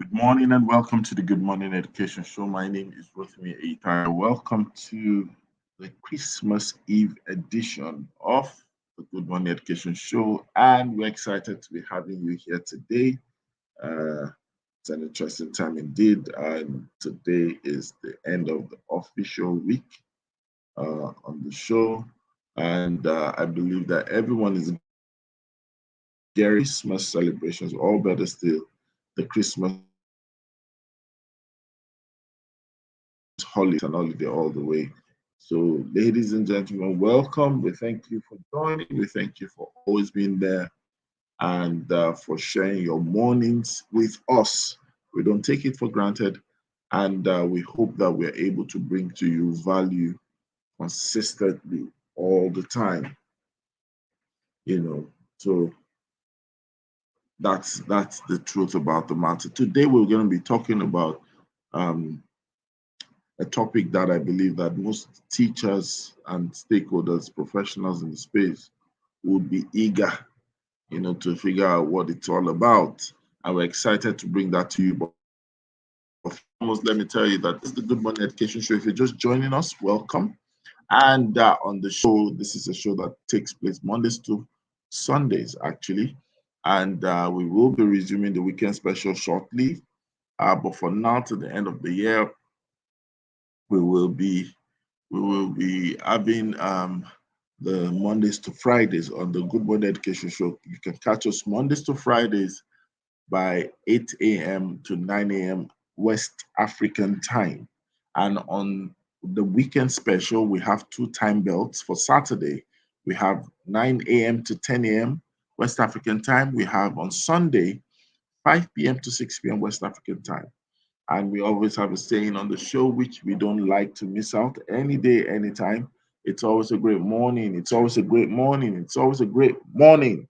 Good morning and welcome to the Good Morning Education Show. My name is Rotimi Eitai. Welcome to the Christmas Eve edition of the Good Morning Education Show, and we're excited to be having you here today. Uh, it's an interesting time indeed, and today is the end of the official week on the show, and I believe that everyone is getting Christmas celebrations, all better still, the Christmas holiday and holiday all the way. So, ladies and gentlemen, welcome. We thank you for joining. We thank you for always being there and for sharing your mornings with us. We don't take it for granted, and we hope that we're able to bring to you value consistently all the time. You know, so that's the truth about the matter. Today, we're going to be talking about um, a topic that I believe that most teachers and stakeholders, professionals in the space would be eager, to figure out what it's all about. And we're excited to bring that to you. But almost let me tell you that this is the Good Morning Education Show. If you're just joining us, welcome. And on the show, this is a show that takes place Mondays to Sundays, actually. And we will be resuming the weekend special shortly. But for now, to the end of the year, we will be having the Mondays to Fridays on the Good Morning Education Show. You can catch us Mondays to Fridays by 8 a.m. to 9 a.m. West African time. And on the weekend special, we have two time belts. For Saturday, we have 9 a.m. to 10 a.m. West African time. We have on Sunday, 5 p.m. to 6 p.m. West African time. And we always have a saying on the show, which we don't like to miss out any day, anytime. It's always a great morning. It's always a great morning. It's always a great morning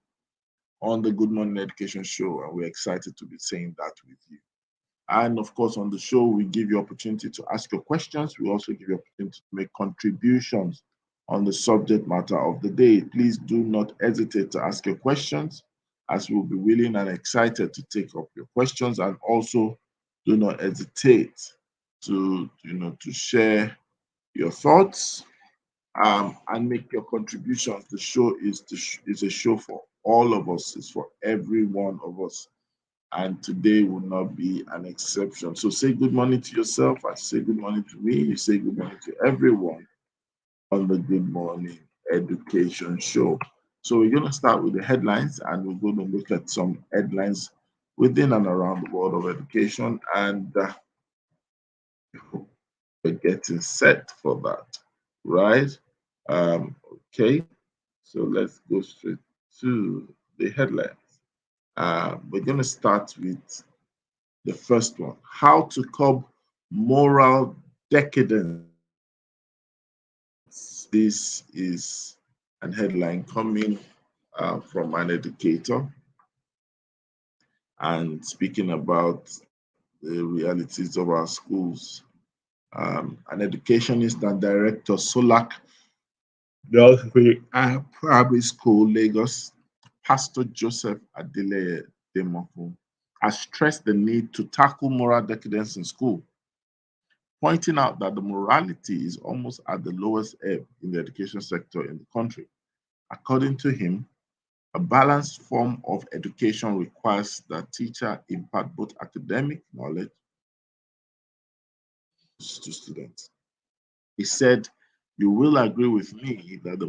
on the Good Morning Education Show. And we're excited to be saying that with you. And of course, on the show, we give you opportunity to ask your questions. We also give you opportunity to make contributions on the subject matter of the day. Please do not hesitate to ask your questions, as we'll be willing and excited to take up your questions. And also, do not hesitate to share your thoughts and make your contributions. The show is a show for all of us. It's for every one of us, and today will not be an exception. So say good morning to yourself. I say good morning to me. You say good morning to everyone on the Good Morning Education Show. So we're going to start with the headlines, and we're going to look at some headlines within and around the world of education, and we're getting set for that, right? Okay, so let's go straight to the headlines. We're going to start with the first one: how to curb moral decadence. This is an headline coming from an educator and speaking about the realities of our schools. An educationist and director, Solak Belfry Primary School, Lagos, Pastor Joseph Adele Demofo, has stressed the need to tackle moral decadence in school, pointing out that the morality is almost at the lowest ebb in the education sector in the country. According to him, a balanced form of education requires that teacher impart both academic knowledge to students. He said, "You will agree with me that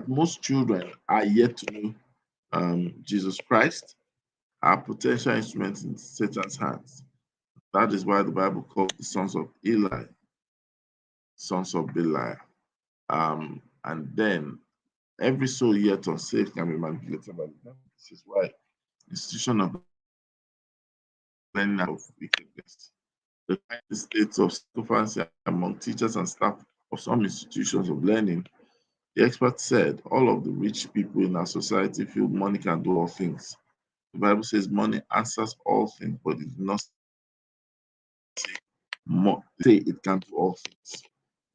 most children are yet to know Jesus Christ, are potential instruments in Satan's hands. That is why the Bible calls the sons of Eli, sons of Belial. And then every soul yet unsaved can be manipulated by the devil. This is why institution of learning of wickedness. The states of sycophancy among teachers and staff of some institutions of learning. The expert said all of the rich people in our society feel money can do all things. The Bible says money answers all things, but it does not say it can do all things.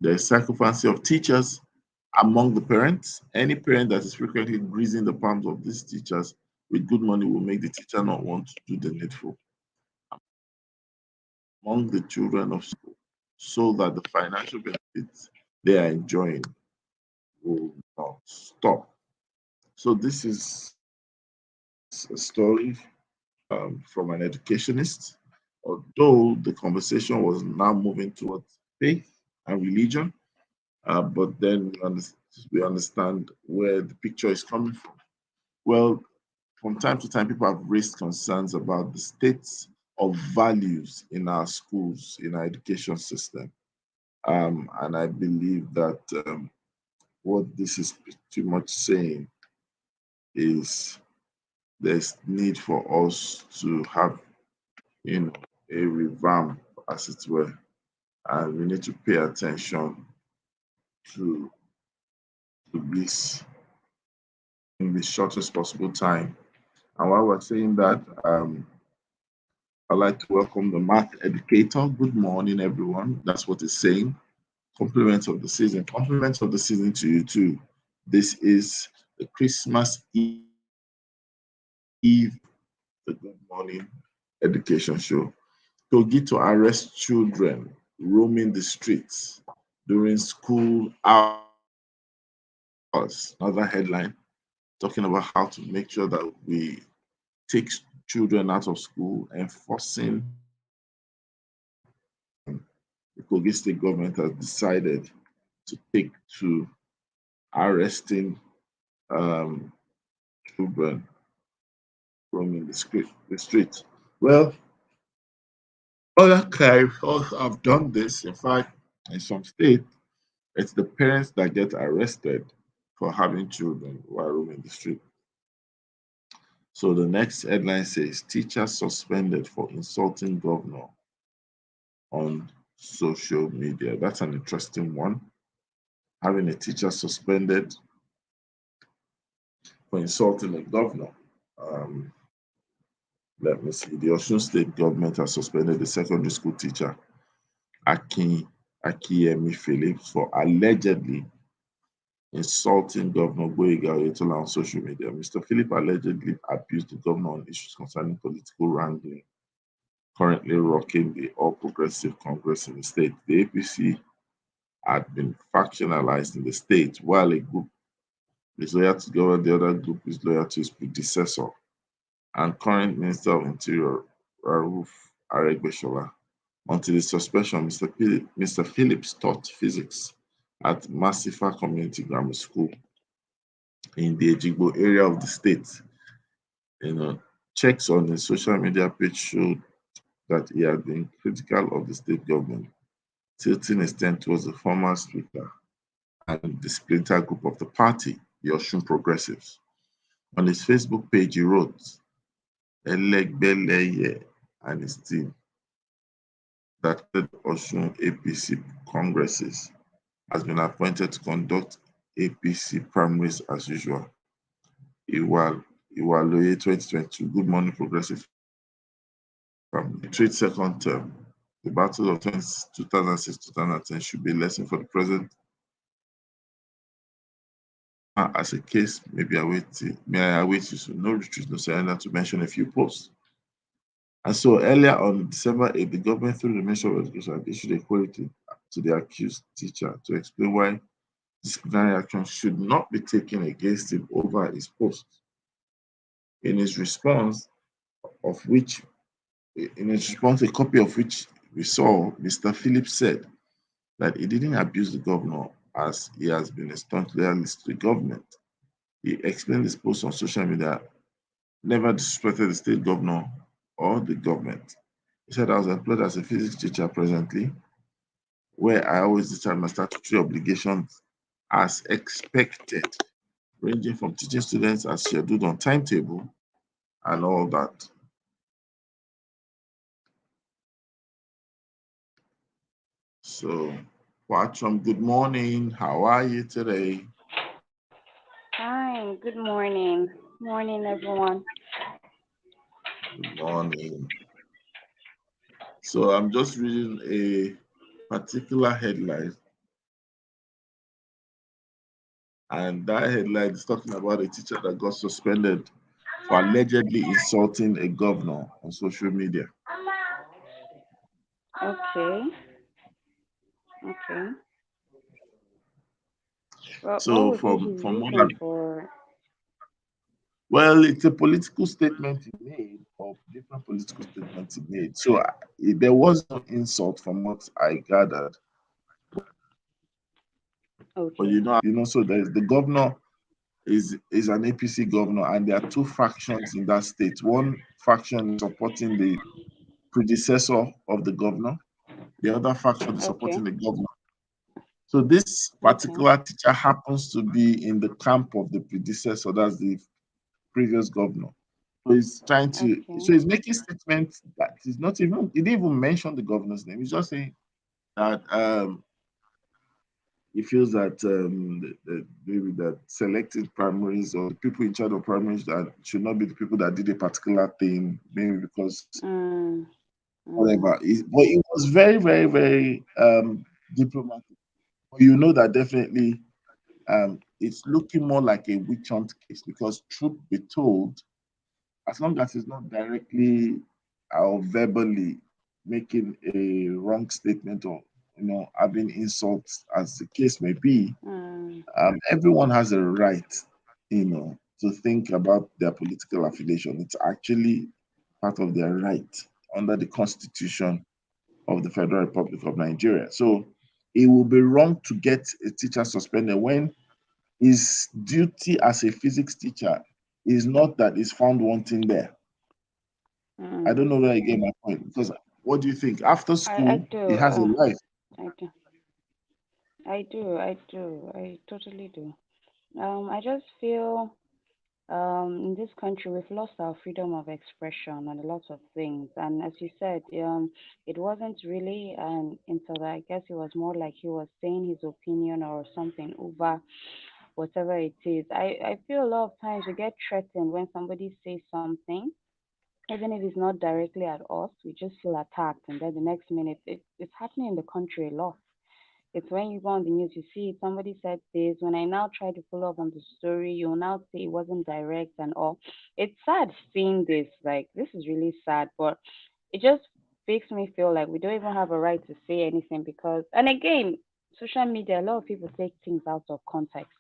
There is sycophancy of teachers among the parents. Any parent that is frequently greasing the palms of these teachers with good money will make the teacher not want to do the needful. among the children of school so that the financial benefits they are enjoying will not stop. So this is a story from an educationist, although the conversation was now moving towards faith and religion, but then we understand where the picture is coming from. Well, from time to time, people have raised concerns about the states of values in our schools, in our education system. And I believe that what this is pretty much saying is there's need for us to have, a revamp, as it were, and we need to pay attention to, this in the shortest possible time. And while we're saying that, I'd like to welcome the math educator. Good morning, everyone. That's what it's saying. Compliments of the season. Compliments of the season to you too. This is the Christmas Eve, the Good Morning Education Show. Togi to arrest children roaming the streets during school hours. Another headline talking about how to make sure that we take children out of school, enforcing the Kogi state government has decided to take to arresting um, children roaming the street. Well, other crimes also have done this. In fact, in some states, it's the parents that get arrested for having children while roaming the street. So the next headline says teacher suspended for insulting governor on social media. That's an interesting one. Having a teacher suspended for insulting a governor. Um, Let me see. The Osun State government has suspended the secondary school teacher Akin Akiyemi Phillips for allegedly insulting Governor Boyega Oyetola on social media. Mr. Philip allegedly abused the governor on issues concerning political wrangling, currently rocking the All Progressive Congress in the state. The APC had been factionalized in the state, while a group is loyal to the government, the other group is loyal to his predecessor and current Minister of Interior, Rauf Aregbesola. Until his suspension, Mr. Phillips taught physics at Masifa Community Grammar School in the Ejigbo area of the state. You know, checks on his social media page showed that he had been critical of the state government, tilting his tent towards the former speaker and the splinter group of the party, the Osun Progressives. On his Facebook page, he wrote, Elegbeleye and his team that the Osun APC congresses has been appointed to conduct APC primaries as usual. Iwaloye 2022, Good Morning Progressive Family. Trade second term. The battle of 2006-2010 should be a lesson for the present. As a case, may I await you soon. No retreat, no surrender, to mention a few posts. And so earlier on December 8th, the government, through the Ministry of Education, issued a query to the accused teacher to explain why disciplinary action should not be taken against him over his post. In his response, a copy of which we saw, Mr. Phillips said that he didn't abuse the governor as he has been a staunch loyalist to the government. He explained his post on social media, never disrespected the state governor or the government. He said, I was employed as a physics teacher presently, where I always discharge my statutory obligations as expected, ranging from teaching students as scheduled on timetable and all that. So, Watchum, good morning. How are you today? Hi, good morning. Morning, everyone. Good morning. So, I'm just reading a particular headline, and that headline is talking about a teacher that got suspended for allegedly insulting a governor on social media. Okay. Okay. What So would be from his what reason for? well, it's a political statement he made, or different political statements he made. So there was no insult from what I gathered. But Okay. so there's the governor is an APC governor, and there are two factions in that state. One faction is supporting the predecessor of the governor. The other faction is Okay. supporting the governor. So this Okay. particular teacher happens to be in the camp of the predecessor, that's the previous governor. So Okay. he's making statements that he's not even, he didn't even mention the governor's name. He's just saying that he feels that maybe that selected primaries or the people in charge of primaries that should not be the people that did a particular thing, maybe because Mm. Mm. whatever. But it was very, very, very diplomatic. You know that definitely it's looking more like a witch hunt case because truth be told, as long as it's not directly or verbally making a wrong statement or having insults as the case may be, Mm. everyone has a right, to think about their political affiliation. It's actually part of their right under the Constitution of the Federal Republic of Nigeria. So it will be wrong to get a teacher suspended when his duty as a physics teacher is not that he's found wanting there. I Mm. don't know where I get my point because what do you think? After I school, he do. has a life. I do. I do. I do. I totally do. I just feel in this country we've lost our freedom of expression on a lot of things. And as you said, it wasn't really an insult. I guess it was more like he was saying his opinion or something over whatever it is. I feel a lot of times we get threatened when somebody says something, even if it's not directly at us, we just feel attacked. And then the next minute, it's happening in the country a lot. It's when you go on the news, you see it, somebody said this. When I now try to follow up on the story, you'll now say it wasn't direct and all. It's sad seeing this. Like, this is really sad, but it just makes me feel like we don't even have a right to say anything because, and again, social media, a lot of people take things out of context.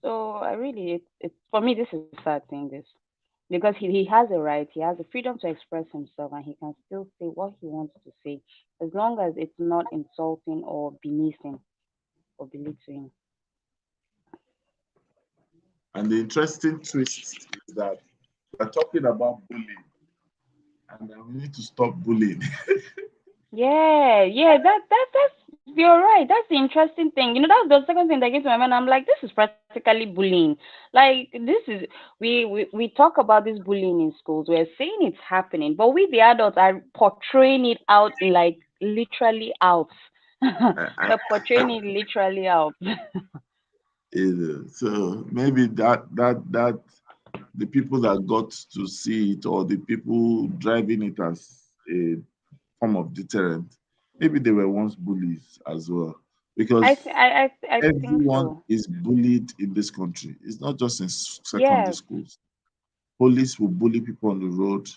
So I really, it's for me, this is sad seeing this because he has a right, he has the freedom to express himself, and he can still say what he wants to say as long as it's not insulting or beneath him or belittling. And the interesting twist is that we're talking about bullying and that we need to stop bullying. Yeah, yeah, that's you're right. That's the interesting thing. That's the second thing that came to my mind. I'm like, this is practically bullying. Like this is we talk about this bullying in schools. We're saying it's happening, but we the adults are portraying it out like literally out. We're portraying it literally out. So maybe that the people that got to see it or the people driving it as a form of deterrent, maybe they were once bullies as well. Because I think everyone so. is bullied in this country. It's not just in secondary Yes, schools. Police will bully people on the road.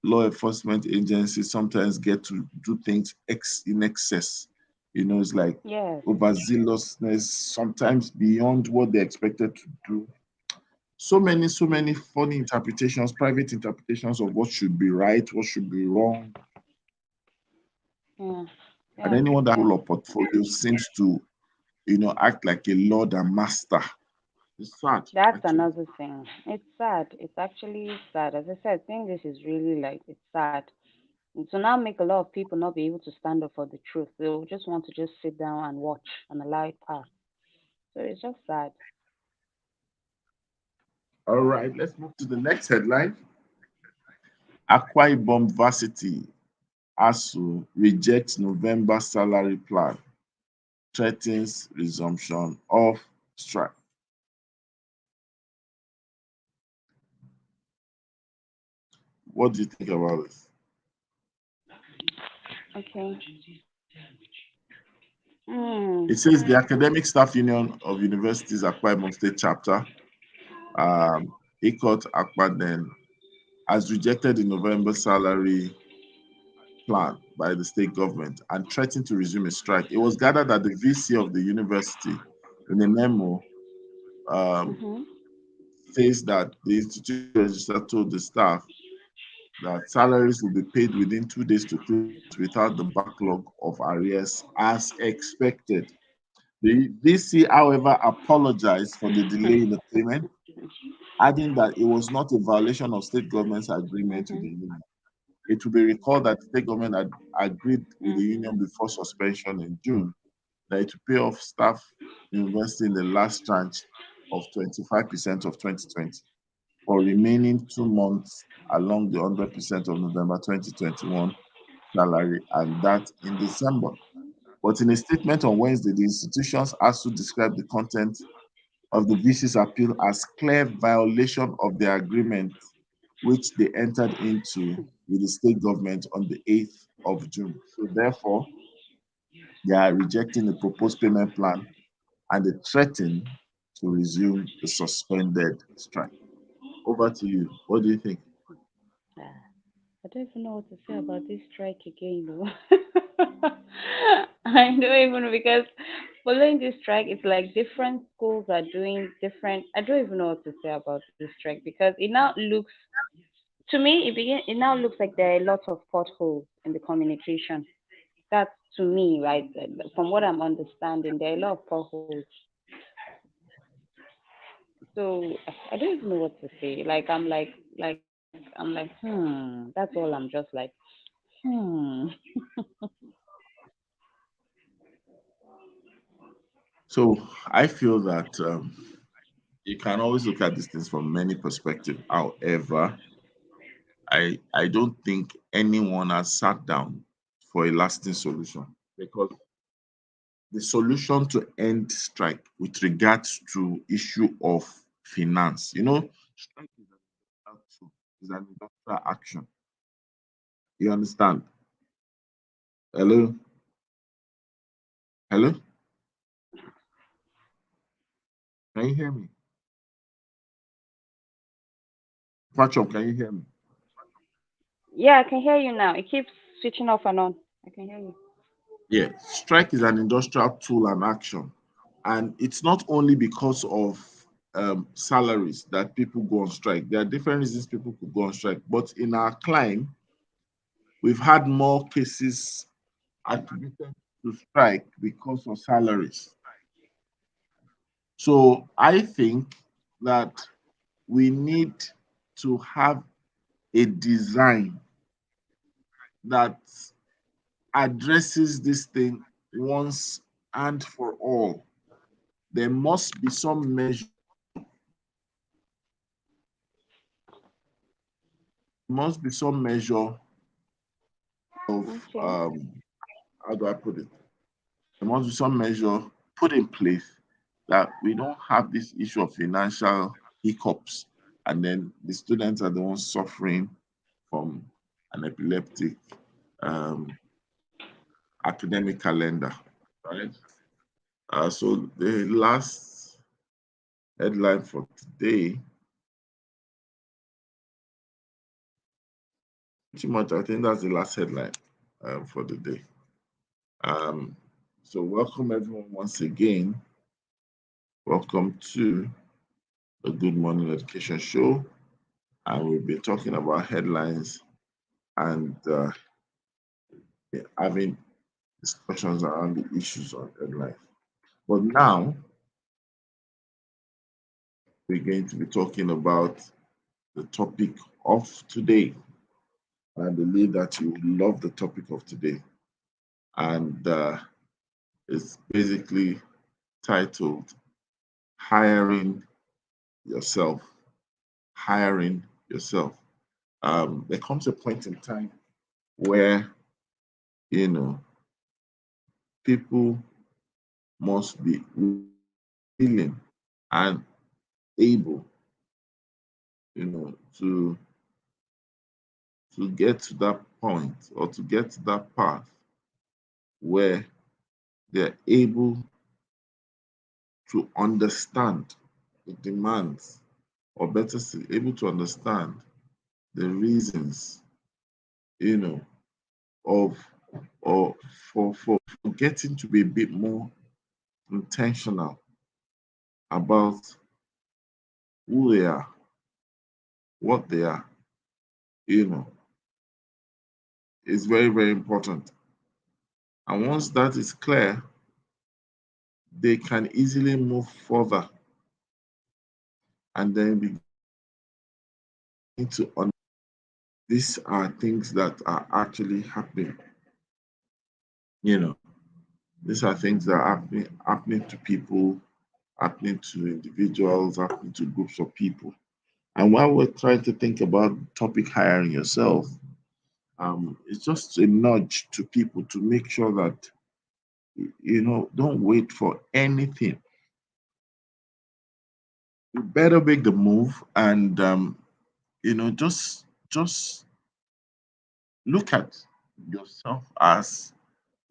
Law enforcement agencies sometimes get to do things in excess. It's like yes, overzealousness, sometimes beyond what they expected to do. So many funny interpretations, private interpretations of what should be right, what should be wrong. yeah, And yeah, anyone that yeah. whole portfolio seems to, act like a lord and master. It's sad, That's actually. another thing. It's sad. It's actually sad. As I said, I think this is really like it's sad. And so now make a lot of people not be able to stand up for the truth. They'll just want to just sit down and watch and allow it pass. So it's just sad. All right, let's move to the next headline. Akwa Ibom Varsity ASU rejects November salary plan, threatens resumption of strike. What do you think about this? Okay. Hmm. It says the Academic Staff Union of Universities Akwa Ibom State Chapter, ICOT Akpaden, has rejected the November salary plan by the state government and threatened to resume a strike. It was gathered that the VC of the university, in a memo, um, Mhm. says that the institution registrar told the staff that salaries will be paid within 2 days to 3 months without the backlog of arrears as expected. The VC, however, apologized for the delay in the payment, adding that it was not a violation of state government's agreement with the Mhm. union. It will be recalled that the state government had agreed with the union Mhm. before suspension in June that it will pay off staff university in the last tranche of 25% of 2020 for remaining 2 months along the 100% of November 2021 salary, and that in December. But in a statement on Wednesday, the institutions also described the content of the VC's appeal as clear violation of the agreement which they entered into with the state government on the 8th of June. So therefore, they are rejecting the proposed payment plan and they threaten to resume the suspended strike. Over to you. What do you think? Ah, I don't even know what to say about this strike again, though. I don't even know because following this strike, it's like different schools are doing different. I don't even know what to say about this strike because it now looks to me it now looks like there are lots of potholes in the communication. That's to me, right? From what I'm understanding, there are a lot of potholes. So I don't even know what to say. That's all. I'm just like, hmm. So I feel that you can always look at these things from many perspectives. However, I don't think anyone has sat down for a lasting solution because the solution to end strike with regards to issue of finance, strike is an industrial action. You understand? Hello, hello, can you hear me? Patchop, can you hear me? Yeah, I can hear you now. It keeps switching off and on. I can hear you. Yeah, strike is an industrial tool and action. And it's not only because of salaries that people go on strike. There are different reasons people could go on strike. But in our climb, we've had more cases attributed to strike because of salaries. So I think that we need to have a design that addresses this thing once and for all. There must be some measure, must be some measure of Okay. how do I put it? There must be some measure put in place that we don't have this issue of financial hiccups, and then the students are the ones suffering from an epileptic um, academic calendar, right? So the last headline for today, pretty much, I think that's the last headline for the day. Um, so welcome everyone once again. Welcome to the Good Morning Education Show, and we'll be talking about headlines and having discussions around the issues on headlines. But now we're going to be talking about the topic of today. I believe that you will love the topic of today, and it's basically titled "Hiring Yourself." Hiring yourself. There comes a point in time where you know people must be willing and able, to get to that point or to get to that path where they're able to understand the demands, or better still, able to understand the reasons, you know, of or for getting to be a bit more intentional about who they are, what they are, you know, is very, very important. And once that is clear, they can easily move further and then begin to these are things that are actually happening. You know, these are things that are happening to people, happening to individuals, happening to groups of people. And while we're trying to think about topic hiring yourself, it's just a nudge to people to make sure that don't wait for anything. You better make the move and just look at yourself as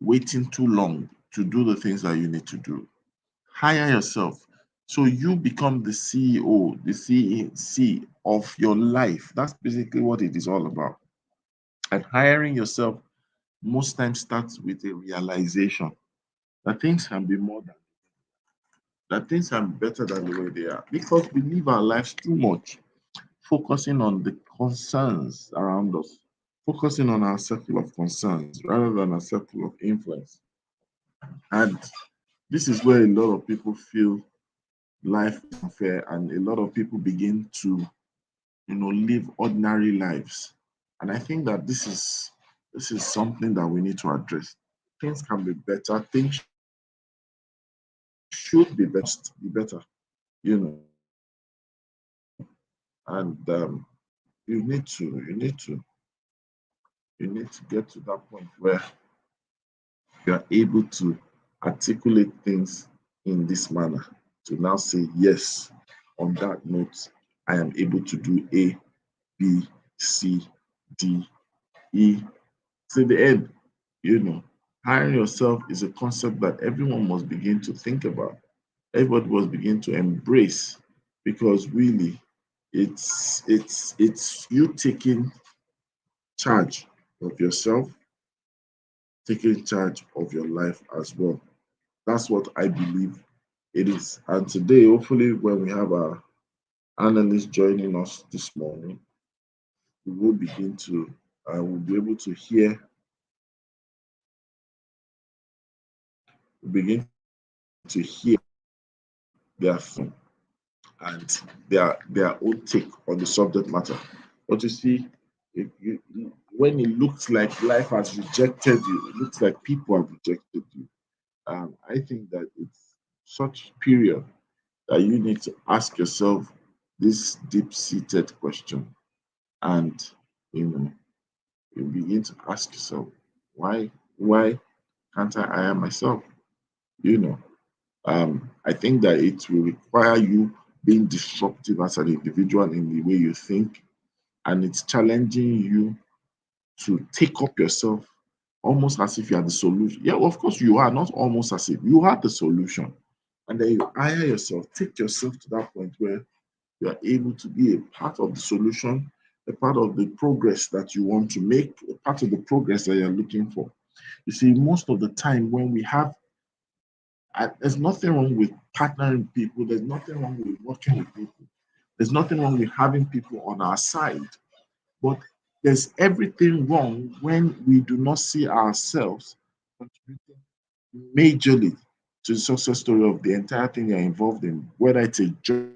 waiting too long to do the things that you need to do. Hire yourself. So you become the CEO, the CEC of your life. That's basically what it is all about. And hiring yourself most times starts with a realization that things can be more than that things can be better than the way they are. Because we live our lives too much, focusing on the concerns around us, focusing on our circle of concerns rather than our circle of influence. And this is where a lot of people feel life is unfair, and a lot of people begin to live ordinary lives. And I think that this is something that we need to address. Things can be better, things should be better, you know and you need to get to that point where you are able to articulate things in this manner to now say yes. On that note, I am able to do A, B, C, D, E to the end. You know, hiring yourself is a concept that everyone must begin to think about. Everybody must begin to embrace, because really, it's you taking charge of yourself, taking charge of your life as well. That's what I believe it is. And today, hopefully, when we have our analyst joining us this morning, we will begin to we'll be able to hear, begin to hear their thought and their own take on the subject matter. But you see, when it looks like life has rejected you, it looks like people have rejected you. I think that it's such period that you need to ask yourself this deep-seated question, and you know you begin to ask yourself, why can't I hire myself? You know, I think that it will require you being disruptive as an individual in the way you think, and it's challenging you to take up yourself almost as if you are the solution. Yeah, of course you are, not almost as if you are the solution. And then you hire yourself, take yourself to that point where you are able to be a part of the solution, a part of the progress that you want to make, a part of the progress that you're looking for. You see, most of the time when we have, there's nothing wrong with partnering with people, there's nothing wrong with working with people, there's nothing wrong with having people on our side, but there's everything wrong when we do not see ourselves contributing majorly to the success story of the entire thing you're involved in, whether it's a job,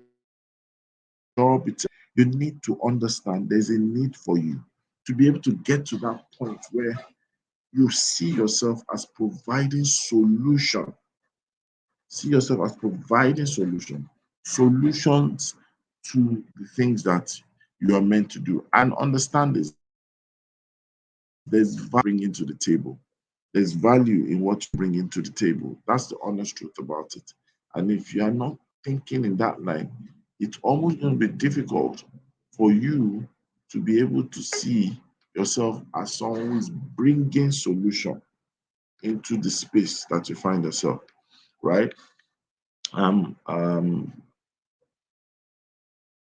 you need to understand there's a need for you to be able to get to that point where you see yourself as providing solution. See yourself as providing solutions to the things that you are meant to do. And understand this, there's value bringing to the table. There's value in what you bring into the table. That's the honest truth about it. And if you are not thinking in that line, it's almost going to be difficult for you to be able to see yourself as someone who is bringing solution into the space that you find yourself, right? Um, um,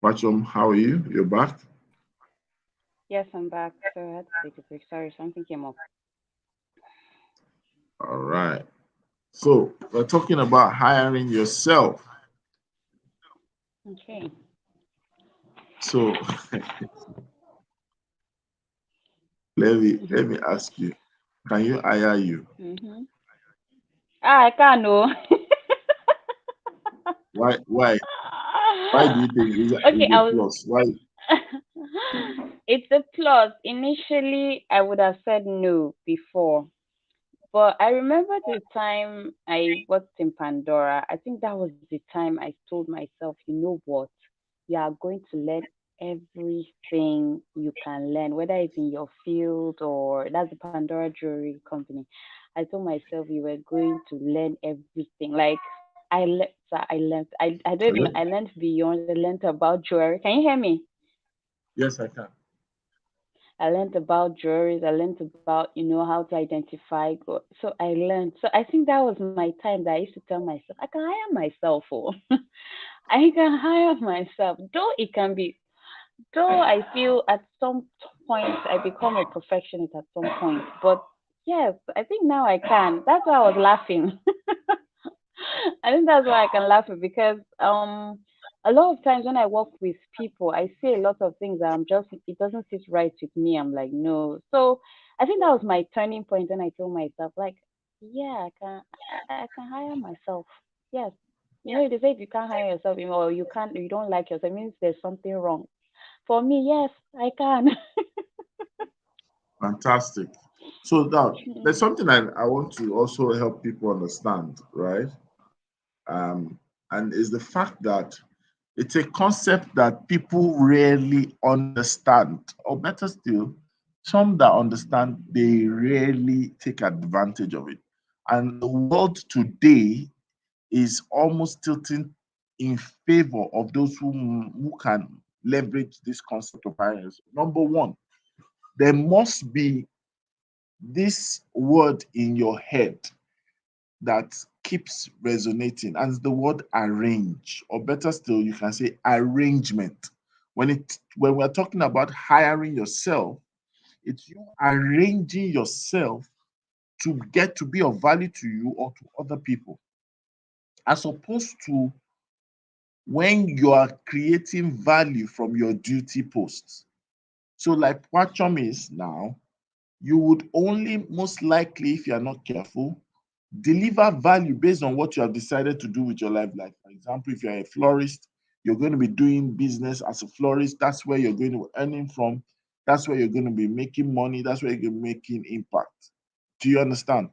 Pachom, how are you? You're back? Yes, I'm back. So I had to take a break. Sorry, something came up. All right. So we're talking about hiring yourself. Okay. So let me ask you, can you hire you? Mm-hmm. Ah, I can't know. Why why do you think is Okay, a I was. plus? Why? It's a plus. Initially, I would have said no before, but I remember the time I worked in Pandora. I think that was the time I told myself, you know what? You are going to learn everything you can learn, whether it's in your field or that's the Pandora Jewelry Company. I told myself we were going to learn everything. Like I don't even, Hello? I learned beyond, I learned about jewelry. Can you hear me? Yes, I can. I learned about jewelries. I learned about, how to identify. So I learned. So I think that was my time that I used to tell myself, I can hire myself. Oh, I can hire myself. Though it can be, though I feel at some point I become a perfectionist at some point. But yes, I think now I can. That's why I was laughing. I think that's why I can laugh at because a lot of times when I work with people, I say a lot of things that I'm just it doesn't sit right with me. I'm like no. So I think that was my turning point when I told myself like, yeah, I can hire myself. Yes, they say if you can't hire yourself, or you don't like yourself, it means there's something wrong. For me, yes, I can. Fantastic. So now there's Mm. something I want to also help people understand, right? And is the fact that it's a concept that people rarely understand, or better still, some that understand, they rarely take advantage of it. And the world today is almost tilting in favor of those who can leverage this concept of finance. Number one, there must be this word in your head that keeps resonating, and the word arrange, or better still, you can say arrangement. When we're talking about hiring yourself, it's you arranging yourself to get to be of value to you or to other people, as opposed to when you are creating value from your duty posts. So, like what Chom is now, you would only most likely, if you are not careful, deliver value based on what you have decided to do with your life. Like, for example, if you're a florist, you're going to be doing business as a florist. That's where you're going to be earning from. That's where you're going to be making money. That's where you're making impact. Do you understand?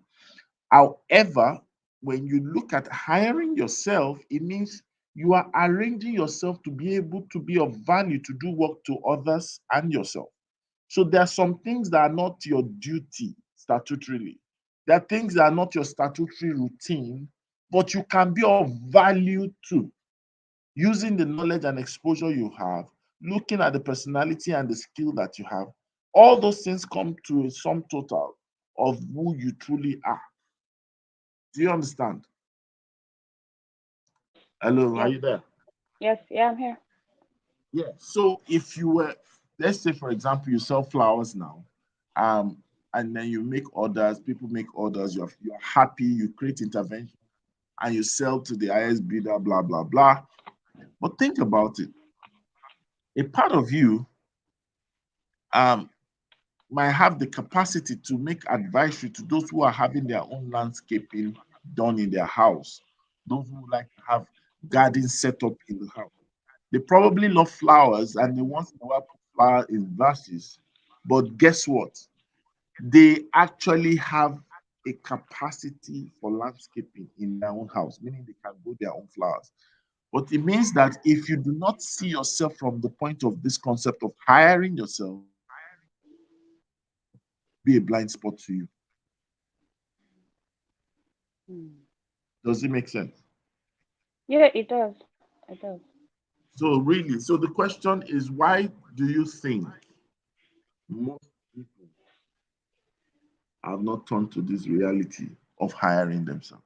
However, when you look at hiring yourself, it means you are arranging yourself to be able to be of value to do work to others and yourself. So there are some things that are not your duty statutorily. There are things that are not your statutory routine, but you can be of value too, using the knowledge and exposure you have, looking at the personality and the skill that you have. All those things come to a sum total of who you truly are. Do you understand? Hello, are Yes, you there? yes, yeah, I'm here. Yeah. So if you were, let's say, for example, you sell flowers now, um, and then you make orders, people make orders, you're happy, you create intervention, and you sell to the highest bidder, blah, blah, blah. But think about it. A part of you um, might have the capacity to make advisory to those who are having their own landscaping done in their house, those who like to have gardens set up in the house. They probably love flowers and they once in a while put flower in vases. But guess what? They actually have a capacity for landscaping in their own house, meaning they can grow their own flowers. But it means that if you do not see yourself from the point of this concept of hiring yourself, be a blind spot to you. Mm. Does it make sense? Yeah, it does. It does. So really, so the question is, why do you think most people have not turned to this reality of hiring themselves?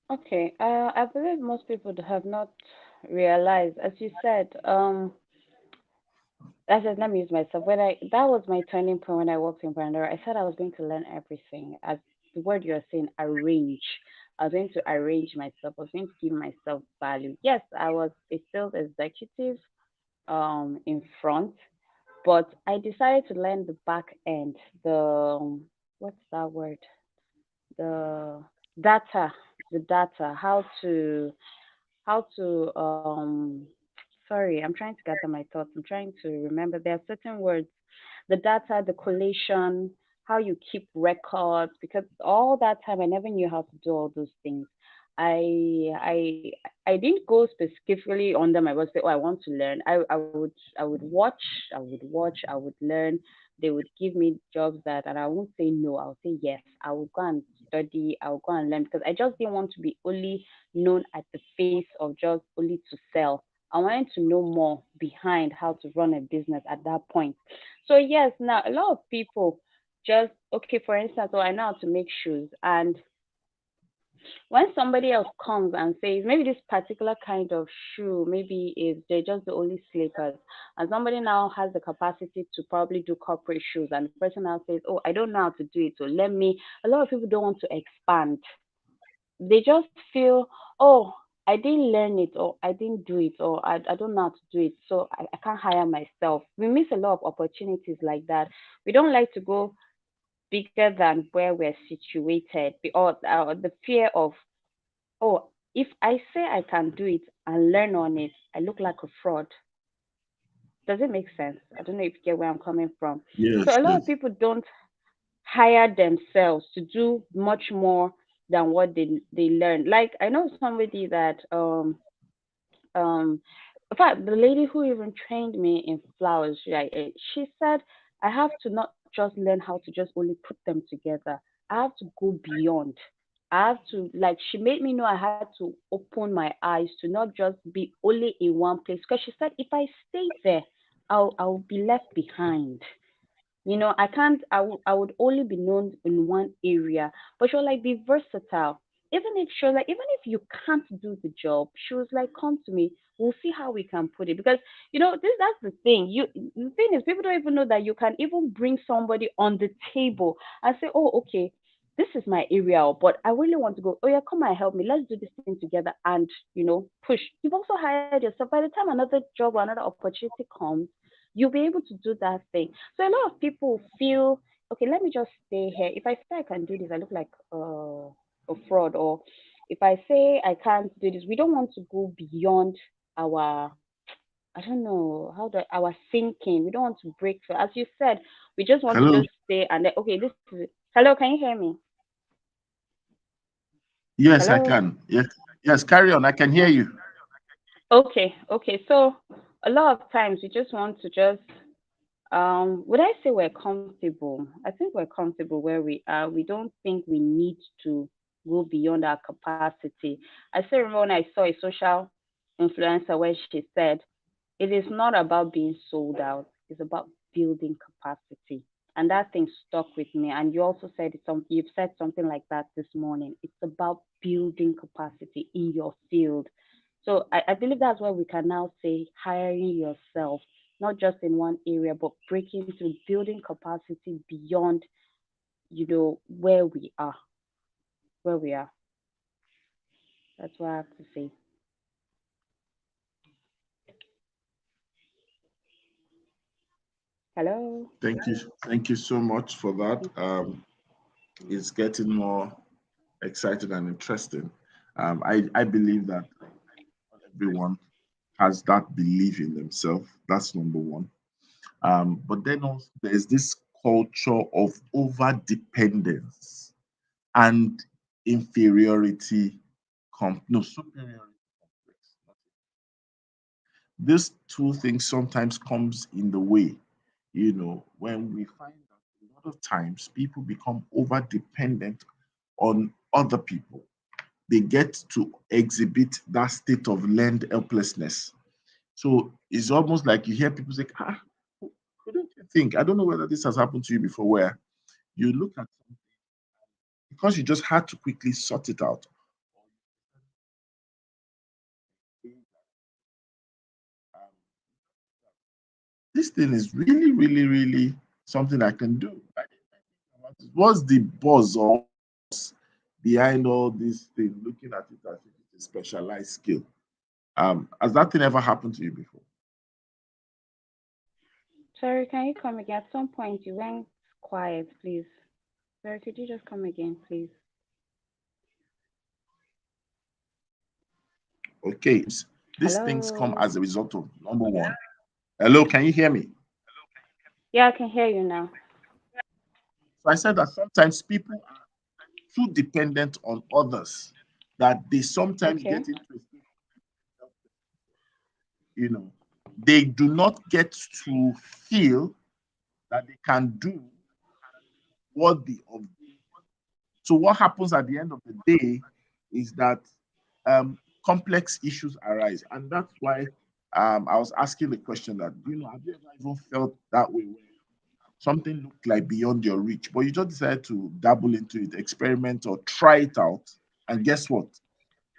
Okay, I believe most people have not realized, as you said, I said, let me use myself. When I that was my turning point when I worked in Pandora. I said I was going to learn everything. As the word you're saying, arrange. I was going to arrange myself. I was going to give myself value. Yes, I was a sales executive in front, but I decided to learn the back end, the what's that word? The data, the data, how to sorry, I'm trying to gather my thoughts. I'm trying to remember. There are certain words, the data, the collation, how you keep records, because all that time I never knew how to do all those things. I didn't go specifically under my work say, oh, I want to learn. I would watch, I would learn. They would give me jobs that, and I won't say no. I'll say yes. I will go and study. I'll go and learn because I just didn't want to be only known at the face of just only to sell. I wanted to know more behind how to run a business at that point. So yes, now a lot of people just okay, for instance, oh, I know how to make shoes, and when somebody else comes and says maybe this particular kind of shoe maybe is they're just the only slippers, and somebody now has the capacity to probably do corporate shoes, and the person now says, oh, I don't know how to do it, so let me. A lot of people don't want to expand. They just feel, oh, I didn't learn it, or I didn't do it, or I don't know how to do it, so I can't hire myself. We miss a lot of opportunities like that. We don't like to go bigger than where we're situated, or the fear of, oh, if I say I can do it and learn on it, I look like a fraud. Does it make sense? I don't know if you get where I'm coming from. So Yes, a lot of yes. people don't hire themselves to do much more than what they learn. Like I know somebody that um in fact the lady who even trained me in flowers, she said I have to not just learn how to just only put them together. I have to go beyond. I have to, like, she made me know I had to open my eyes to not just be only in one place, because she said if I stay there, I'll be left behind. I can't. I would only be known in one area. But she was like, be versatile. Even if she was like, even if you can't do the job, she was like, come to me. We'll see how we can put it. Because that's the thing. The thing is, people don't even know that you can even bring somebody on the table and say, oh, okay, this is my area, but I really want to go. Oh yeah, come and help me. Let's do this thing together and push. You've also hired yourself. By the time another job or another opportunity comes, you'll be able to do that thing. So a lot of people feel, okay, let me just stay here. If I say I can do this, I look like a fraud. Or if I say I can't do this, we don't want to go beyond our, I don't know how the our thinking. We don't want to break through. As you said, we just want to Hello. just stay and then, okay, this is it. Hello, can you hear me? Yes, I Hello. can. Yes, yes. Carry on. I can hear Oh, you. okay. So a lot of times we just want to just would I say we're comfortable? I think we're comfortable where we are. We don't think we need to go beyond our capacity. I still remember when I saw a social influencer where she said, it is not about being sold out, it's about building capacity. And that thing stuck with me. And you also said you've said something like that this morning. It's about building capacity in your field. So I believe that's why we can now say hiring yourself, not just in one area, but breaking through, building capacity beyond, where we are. Where we are. That's what I have to say. Hello. Thank you. Thank you so much for that. It's getting more exciting and interesting. I believe that everyone has that belief in themselves. That's number one. But then also there's this culture of over dependence and inferiority, no, superiority complex. These two things sometimes comes in the way, when we find that a lot of times people become over dependent on other people. They get to exhibit that state of learned helplessness. So it's almost like you hear people say, couldn't you think? I don't know whether this has happened to you before, where you look at something because you just had to quickly sort it out. Um, this thing is really, really, really something I can do. What's the buzz or what's the force behind all this thing, looking at it as if it's a specialized skill? Has that thing ever happened to you before? Sorry, can you come again? At some point, you went quiet, please. Sorry, could you just come again, please? Okay, these things come Hello? as a result of number one. Hello, can you hear me? Yeah, I can hear you now. So I said that sometimes people are too dependent on others that they sometimes Okay. get into a state, you know, they do not get to feel that they can do worthy of. So what happens at the end of the day is that complex issues arise, and that's why I was asking the question that, have you ever even felt that way where something looked like beyond your reach, but you just decided to dabble into it, experiment, or try it out, and guess what?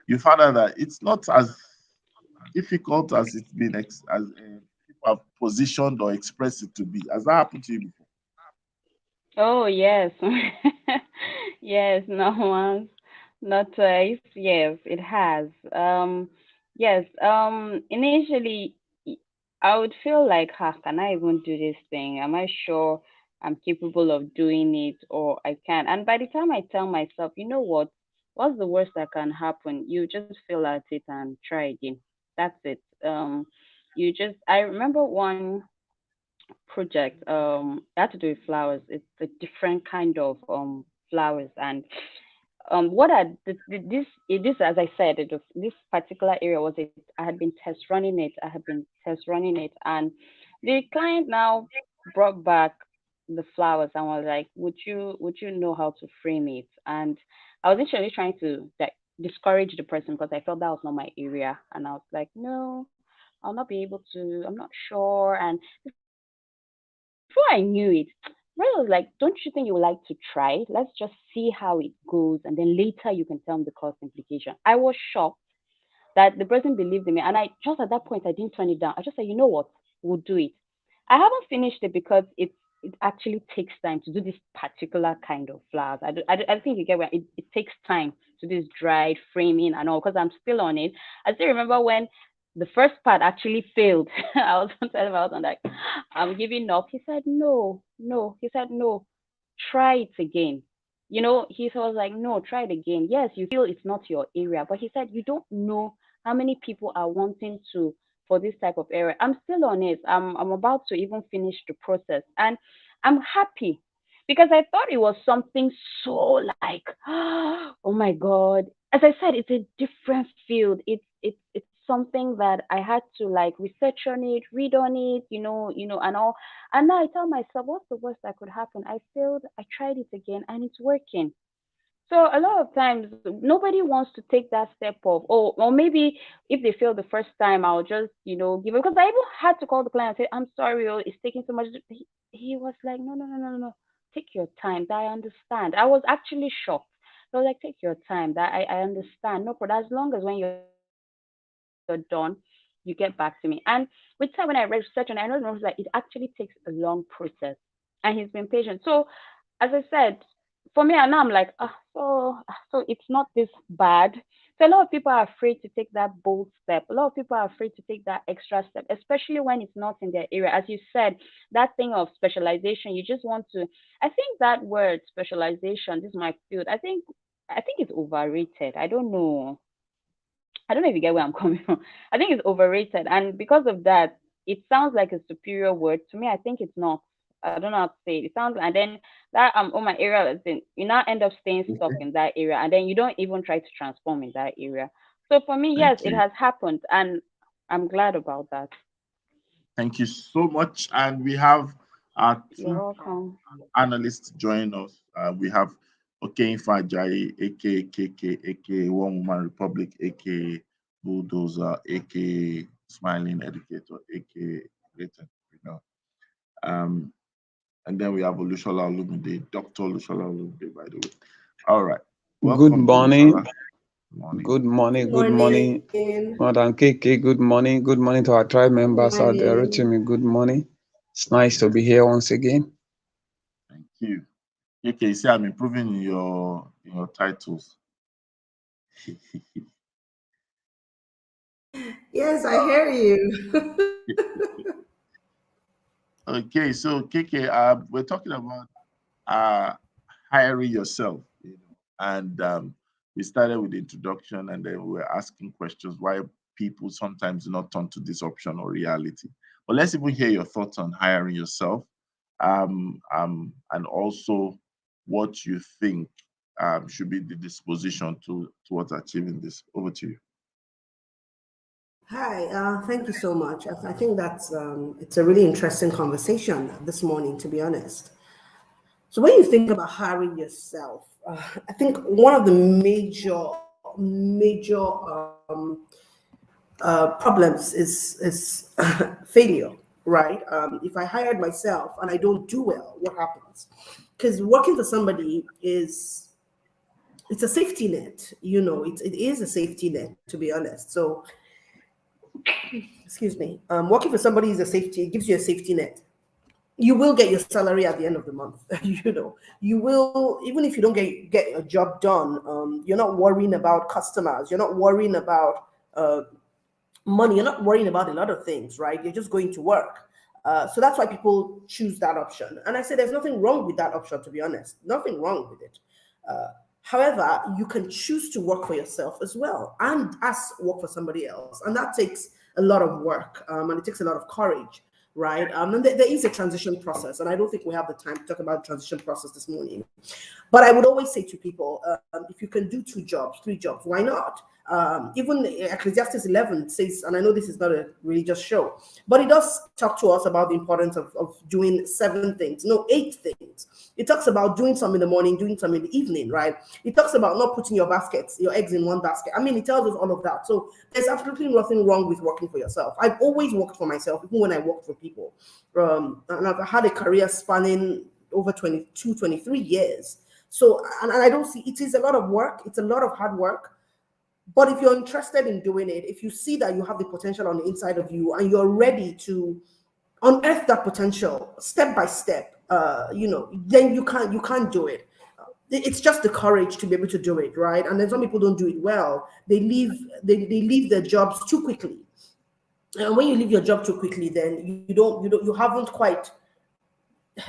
You found out that it's not as difficult as it's been as people have positioned or expressed it to be. Has that happened to you before? Oh, yes. Yes, not once, not twice. Yes, it has. Yes, initially, y- I would feel like, can I even do this thing? Am I sure I'm capable of doing it or I can? And by the time I tell myself, you know what? What's the worst that can happen? You just feel at it and try again. That's it. I remember one project it had to do with flowers. It's a different kind of flowers. And what I this it, this as I said, this particular area was it. I had been test running it. I had been test running it, and the client now brought back the flowers and was like, would you know how to frame it? And I was initially trying to like discourage the person because I felt that was not my area, and I was like, no, I'll not be able to. I'm not sure. And before I knew it, Ray was like, don't you think you would like to try? Let's just see how it goes, and then later you can tell me the cost implication. I was shocked that the person believed in me. And I just at that point I didn't turn it down. I just said, you know what, we'll do it. I haven't finished it because it actually takes time to do this particular kind of flowers. I think you get where it takes time to do this dried framing and all because I'm still on it. I still remember when the first part actually failed. I was on telling my husband like, I'm giving up. He said, no, no. He said, no, try it again. He was like, no, try it again. Yes, you feel it's not your area, but he said you don't know how many people are wanting to for this type of area. I'm still on it. I'm about to even finish the process, and I'm happy because I thought it was something so like, oh my god. As I said, it's a different field. It's something that I had to like research on it, read on it, and all. And now I tell myself, what's the worst that could happen? I failed, I tried it again, and it's working. So a lot of times nobody wants to take that step of, or maybe if they fail the first time, I'll just, give it. Because I even had to call the client and say, I'm sorry, it's taking so much. He was like, no, no, no, no, no, no. Take your time. That I understand. I was actually shocked. So I was like, take your time. That I understand. No problem. As long as when you're done, you get back to me. And with time, when I read research on it, I know that it actually takes a long process. And he's been patient. So, as I said, for me, and now I'm like, so it's not this bad. So a lot of people are afraid to take that bold step. A lot of people are afraid to take that extra step, especially when it's not in their area. As you said, that thing of specialization, you just want to. I think that word specialization, this is my field. I think it's overrated. I don't know if you get where I'm coming from. I think it's overrated, and because of that, it sounds like a superior word to me. I think it's not. I don't know how to say it. It sounds, and then that oh my area is in. You now end up staying stuck Okay, in that area, and then you don't even try to transform in that area. So for me, yes, thank it you. has happened, and I'm glad about that. Thank you so much. And we have our You're two welcome. analysts join us. We have Okeinfa Ajayi, aka KK, aka One Woman Republic, aka Bulldozer, aka Smiling Educator, aka Great Entrepreneur. Um, and then we have Olushola Olumide, Dr. Olushola Olumide, by the way. All right. Good Welcome, morning, Olushola. Good morning. good morning, good morning, Morning. Madam KK. Good morning to our tribe members out there. Morning. Rotimi, good morning. It's nice to be here once again. Thank you. Okay, you see, I'm improving in your titles. Yes, I hear you. Okay, so KK, we're talking about uh, hiring yourself, and we started with the introduction, and then we were asking questions why people sometimes do not turn to this option or reality. But let's even hear your thoughts on hiring yourself, and also what you think should be the disposition towards achieving this. Over to you. Hi, thank you so much. I think that's it's a really interesting conversation this morning, to be honest. So when you think about hiring yourself, I think one of the major problems is failure, right? If I hired myself and I don't do well, what happens? Because working for somebody is it's a safety net, it is a safety net, to be honest. So excuse me, working for somebody is a safety, it gives you a safety net. You will get your salary at the end of the month. You will, even if you don't get a job done, you're not worrying about customers, you're not worrying about uh, money, you're not worrying about a lot of things, right? You're just going to work. So that's why people choose that option. And I say there's nothing wrong with that option, to be honest. Nothing wrong with it. Uh, However, you can choose to work for yourself as well and as work for somebody else. And that takes a lot of work, and it takes a lot of courage, right? And there is a transition process. And I don't think we have the time to talk about the transition process this morning. But I would always say to people, if you can do 2 jobs, 3 jobs, why not? Even Ecclesiastes 11 says, and I know this is not a religious show, but it does talk to us about the importance of doing 7 things, no, 8 things. It talks about doing some in the morning, doing some in the evening, right? It talks about not putting your eggs in one basket. I mean, it tells us all of that. So there's absolutely nothing wrong with working for yourself. I've always worked for myself, even when I worked for people. And I've had a career spanning over 22, 23 years. So, and I don't see, it is a lot of work. It's a lot of hard work. But if you're interested in doing it, if you see that you have the potential on the inside of you and you're ready to unearth that potential step by step, then you can't do it. It's just the courage to be able to do it, right? And then some people don't do it well. They leave their jobs too quickly. And when you leave your job too quickly, then you haven't quite,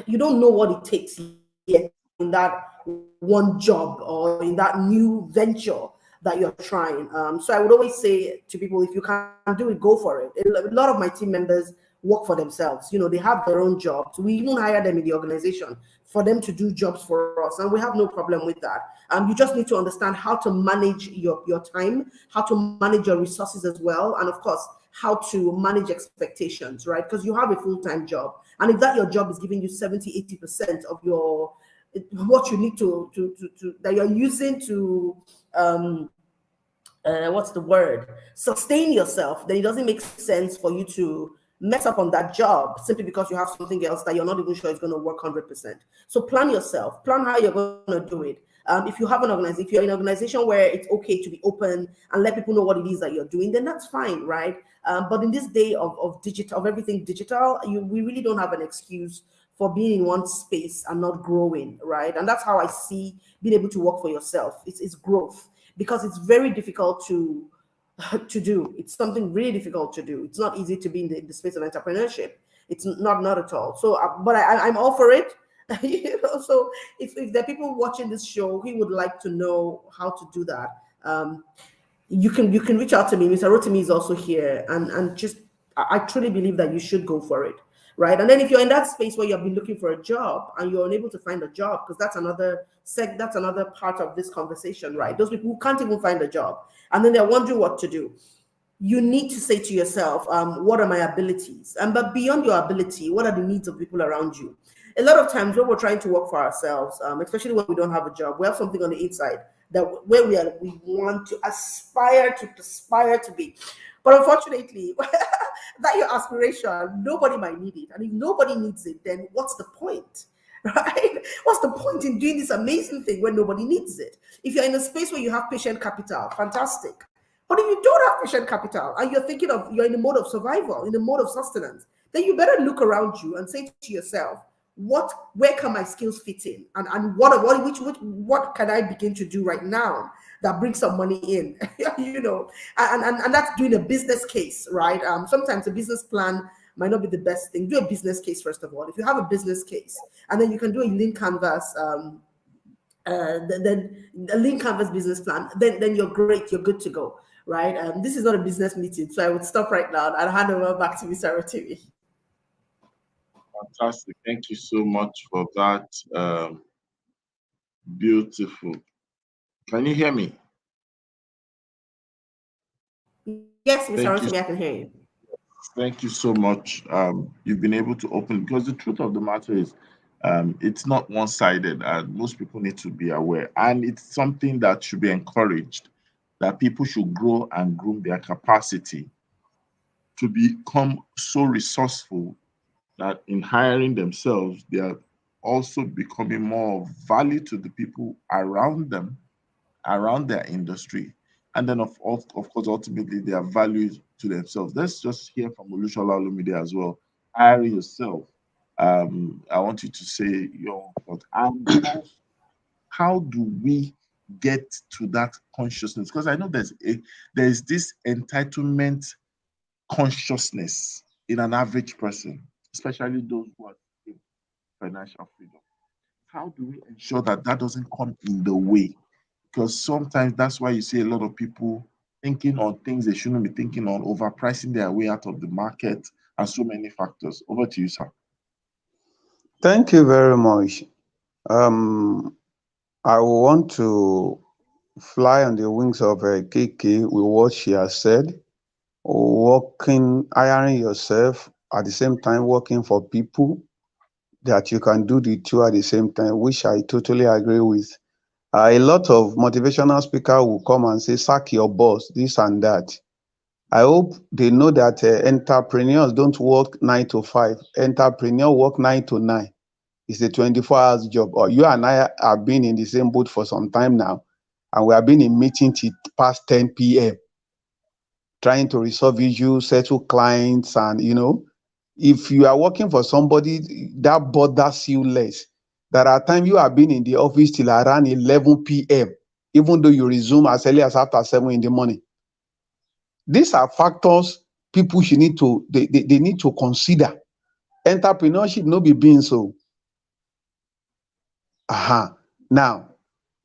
you don't know what it takes yet in that one job or in that new venture that you're trying. So I would always say to people, if you can't do it, go for it. A lot of my team members work for themselves. They have their own jobs. We even hire them in the organization for them to do jobs for us, and we have no problem with that. You just need to understand how to manage your time, how to manage your resources as well, and of course, how to manage expectations, right? Because you have a full-time job, and if that your job is giving you 70-80% of your what you need to that you're using to um what's the word, sustain yourself, then it doesn't make sense for you to mess up on that job simply because you have something else that you're not even sure is going to work 100%. So plan yourself, plan how you're going to do it. If you have an organization, if you're in an organization where it's okay to be open and let people know what it is that you're doing, then that's fine, right? But in this day of digital, of everything digital, we really don't have an excuse for being in one space and not growing, right? And that's how I see being able to work for yourself. It's growth, because it's very difficult to do. It's something really difficult to do. It's not easy to be in the space of entrepreneurship. It's not at all. So, but I'm all for it. So if there are people watching this show who would like to know how to do that, you can reach out to me. Mr. Rotimi is also here, and just I truly believe that you should go for it, right? And then if you're in that space where you've been looking for a job and you're unable to find a job, because that's another part of this conversation, right? Those people who can't even find a job and then they're wondering what to do. You need to say to yourself, what are my abilities? And but beyond your ability, what are the needs of people around you? A lot of times when we're trying to work for ourselves, especially when we don't have a job, we have something on the inside that where we want to aspire to be. But unfortunately, that your aspiration, nobody might need it. And if nobody needs it, then what's the point? Right? What's the point in doing this amazing thing when nobody needs it? If you're in a space where you have patient capital, fantastic. But if you don't have patient capital and you're in a mode of survival, in a mode of sustenance, then you better look around you and say to yourself, where can my skills fit in, and what can I begin to do right now that brings some money in? And that's doing a business case, right? Sometimes a business plan might not be the best thing. Do a business case first of all. If you have a business case, and then you can do a lean canvas, then a lean canvas business plan, then you're great, you're good to go, right? This is not a business meeting, so I would stop right now and hand over back to Mr. Rotimi. Fantastic. Thank you so much for that. Beautiful. Can you hear me? Yes, Mr. Thank you. Rotimi, I can hear you. Thank you so much. You've been able to open, because the truth of the matter is, it's not one-sided, and most people need to be aware. And it's something that should be encouraged, that people should grow and groom their capacity to become so resourceful that in hiring themselves, they are also becoming more of value to the people around them, around their industry. And then, of course, ultimately, their values to themselves. Let's just hear from Olushola Olumide as well. Hiring yourself. I want you to say your thought. And also, how do we get to that consciousness? Because I know there's this entitlement consciousness in an average person, especially those who are in financial freedom. How do we ensure that that doesn't come in the way? Because sometimes that's why you see a lot of people thinking on things they shouldn't be thinking on, overpricing their way out of the market, and so many factors. Over to you, sir. Thank you very much. Um, I want to fly on the wings of Kiki with what she has said. Working, hiring yourself at the same time, working for people, that you can do the two at the same time, which I totally agree with. A lot of motivational speakers will come and say, sack your boss, this and that. I hope they know that entrepreneurs don't work 9 to 5. Entrepreneurs work 9 to 9. It's a 24 hours job. Or you and I have been in the same boat for some time now, and we have been in meetings till past 10 p.m. trying to resolve issues, settle clients, and if you are working for somebody, that bothers you less. There are times you have been in the office till around 11 p.m., even though you resume as early as after 7 in the morning. These are factors people should need to they need to consider. Entrepreneurship no be being so. Now,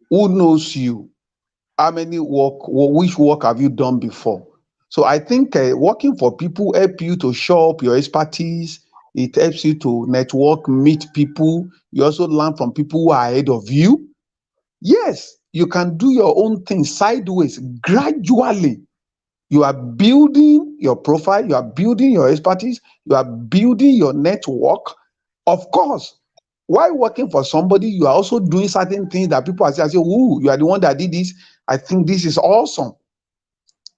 who knows you? How many which work have you done before? So I think working for people help you to show up your expertise. It helps you to network, meet people. You also learn from people who are ahead of you. Yes, you can do your own thing sideways, gradually. You are building your profile, you are building your expertise, you are building your network. Of course, while working for somebody, you are also doing certain things that people are saying, "Ooh, you are the one that did this. I think this is awesome."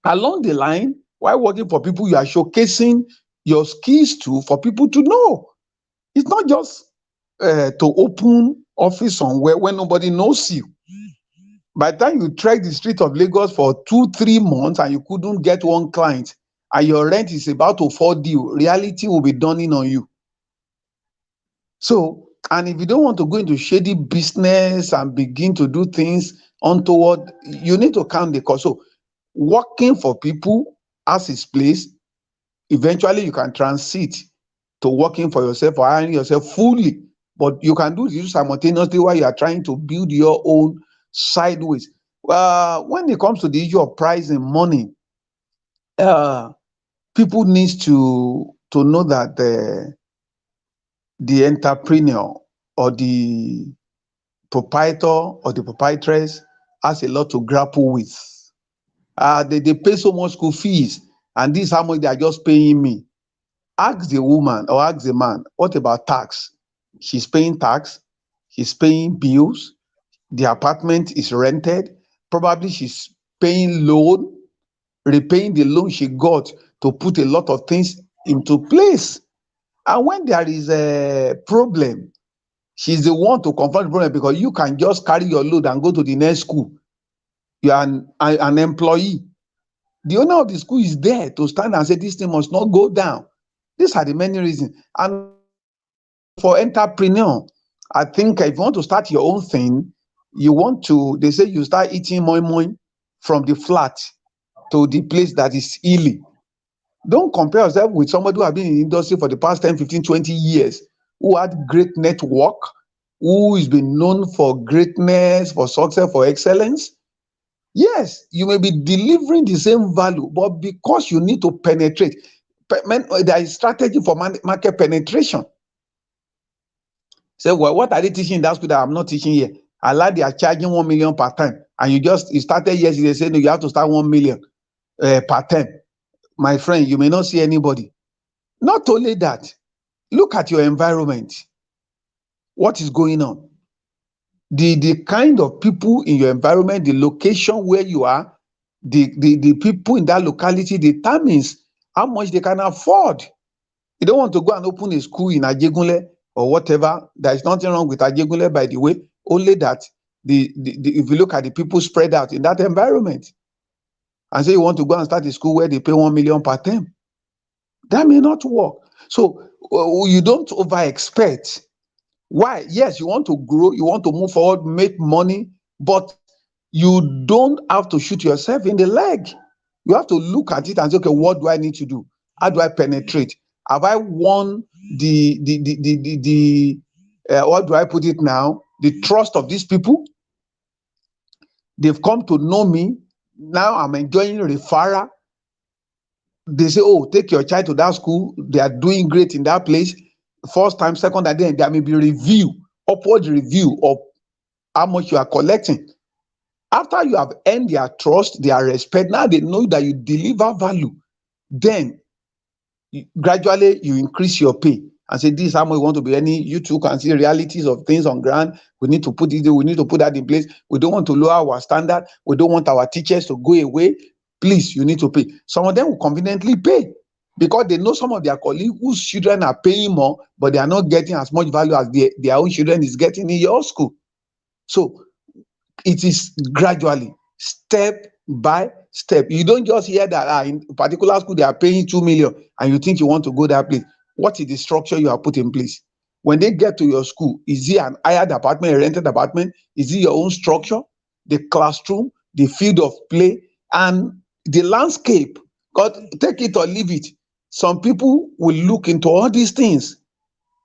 Along the line, while working for people, you are showcasing your skills too for people to know. It's not just to open office somewhere where nobody knows you. By the time you trek the street of Lagos for 2-3 months and you couldn't get one client, and your rent is about to fall due, reality will be dawning on you. So, and if you don't want to go into shady business and begin to do things untoward, you need to count the cost. So, working for people has its place. Eventually, you can transit to working for yourself or hiring yourself fully. But you can do this simultaneously while you are trying to build your own sideways. When it comes to the issue of pricing money, people need to know that the entrepreneur or the proprietor or the proprietress has a lot to grapple with. They pay so much school fees, and this is how much they are just paying me. Ask the woman or ask the man, what about tax? She's paying tax, he's paying bills, the apartment is rented, probably she's paying loan, repaying the loan she got to put a lot of things into place. And when there is a problem, she's the one to confront the problem, because you can just carry your load and go to the next school. You are an employee. The owner of the school is there to stand and say this thing must not go down. These are the many reasons. And for entrepreneur, I think if you want to start your own thing, you want to, they say you start eating moi moi from the flat to the place that is hilly. Don't compare yourself with somebody who has been in the industry for the past 10, 15, 20 years, who had great network, who has been known for greatness, for success, for excellence. Yes, you may be delivering the same value, but because you need to penetrate, there is strategy for market penetration. Say, well, what are they teaching in that school that I'm not teaching here? I like they are charging 1 million per time, and you started yesterday saying no, you have to start 1 million per term. My friend, you may not see anybody. Not only that, look at your environment. What is going on? The kind of people in your environment, the location where you are, the people in that locality determines how much they can afford. You don't want to go and open a school in Ajegunle or whatever. There is nothing wrong with Ajegunle, by the way. Only that if you look at the people spread out in that environment, and say you want to go and start a school where they pay 1 million per term, that may not work. So you don't over expect. Why? Yes, you want to grow, you want to move forward, make money, but you don't have to shoot yourself in the leg. You have to look at it and say, okay, what do I need to do? How do I penetrate? Have I won what do I put it now? The trust of these people. They've come to know me. Now I'm enjoying referral. They say, oh, take your child to that school. They are doing great in that place. First time, second time, then there may be review, upward review of how much you are collecting. After you have earned their trust, their respect, now they know that you deliver value. Then gradually you increase your pay and say, this is how much we want to be earning. You too can see realities of things on ground. We need to put it, we need to put that in place. We don't want to lower our standard. We don't want our teachers to go away. Please, you need to pay. Some of them will conveniently pay because they know some of their colleagues whose children are paying more, but they are not getting as much value as their own children is getting in your school. So it is gradually, step by step. You don't just hear that in a particular school they are paying 2 million and you think you want to go that place. What is the structure you have put in place? When they get to your school, is it an hired apartment, a rented apartment? Is it your own structure? The classroom, the field of play, and the landscape. God, take it or leave it. Some people will look into all these things.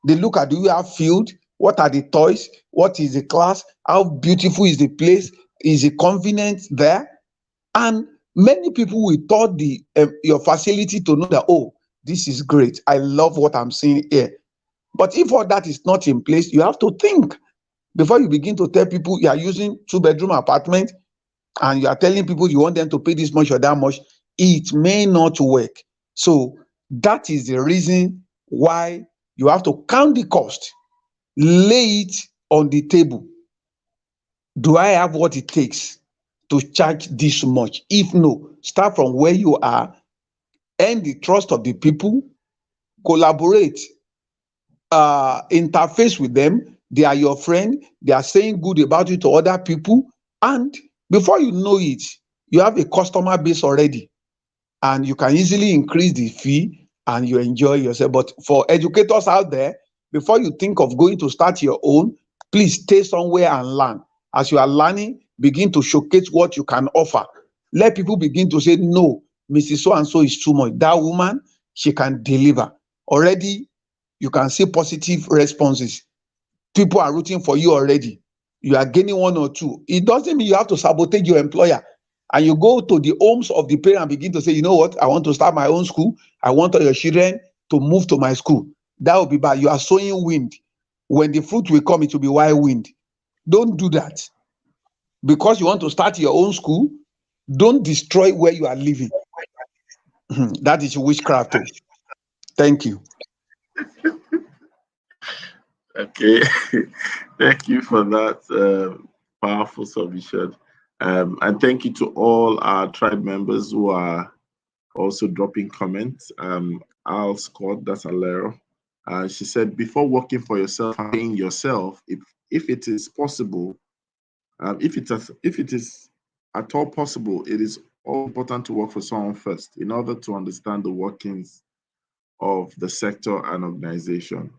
They look at, do you have field? What are the toys? What is the class? How beautiful is the place? Is it convenient there? And many people will thought your facility to know that, oh, this is great. I love what I'm seeing here. But if all that is not in place, you have to think before you begin to tell people you are using 2-bedroom apartment and you are telling people you want them to pay this much or that much. It may not work. So that is the reason why you have to count the cost, lay it on the table. Do I have what it takes to charge this much? If no, start from where you are, earn the trust of the people, collaborate, interface with them. They are your friend. They are saying good about you to other people. And before you know it, you have a customer base already. And you can easily increase the fee and you enjoy yourself. But for educators out there, before you think of going to start your own, please stay somewhere and learn. As you are learning, begin to showcase what you can offer. Let people begin to say, no, Mrs. So-and-so is too much. That woman, she can deliver. Already, you can see positive responses. People are rooting for you already. You are gaining 1 or 2. It doesn't mean you have to sabotage your employer. And you go to the homes of the parent and begin to say, you know what, I want to start my own school. I want all your children to move to my school. That will be bad. You are sowing wind. When the fruit will come, it will be wild wind. Don't do that. Because you want to start your own school, don't destroy where you are living. That is witchcraft too. Thank you. Okay, thank you for that powerful submission. And thank you to all our tribe members who are also dropping comments. Al Scott, that's Alero. She said, before working for yourself and paying yourself, if it is possible, if it is at all possible, it is all important to work for someone first in order to understand the workings of the sector and organization.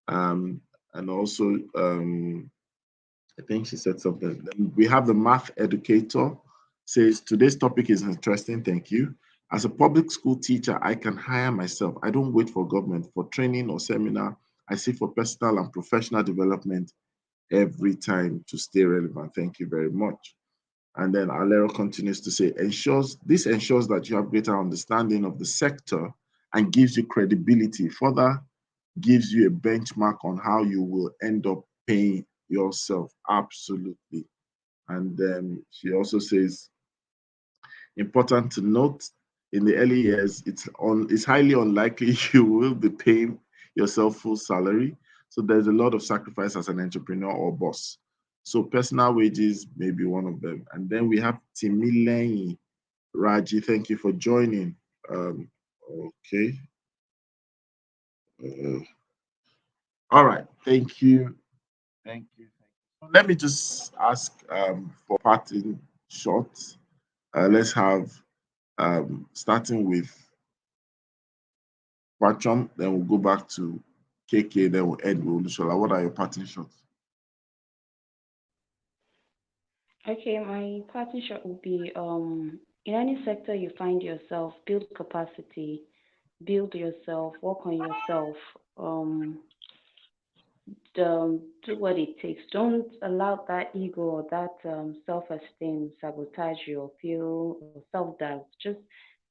And also, I think she said something. Then we have the math educator, says, today's topic is interesting, thank you. As a public school teacher, I can hire myself. I don't wait for government for training or seminar. I seek for personal and professional development every time to stay relevant. Thank you very much. And then Alero continues to say, this ensures that you have greater understanding of the sector and gives you credibility. Further, gives you a benchmark on how you will end up paying yourself. Absolutely. And then she also says, important to note, in the early years, it's highly unlikely you will be paying yourself full salary. So there's a lot of sacrifice as an entrepreneur or boss. So personal wages may be one of them. And then we have Timilein Raji. Thank you for joining. Okay. All right. Thank you. Thank you. Let me just ask for parting shots. Let's have starting with Patron, then we'll go back to KK, then we'll end with Olusola. What are your parting shots? Okay, my parting shot would be in any sector you find yourself, build capacity, build yourself, work on yourself, um, do what it takes. Don't allow that ego or that self-esteem sabotage you or feel or self-doubt. Just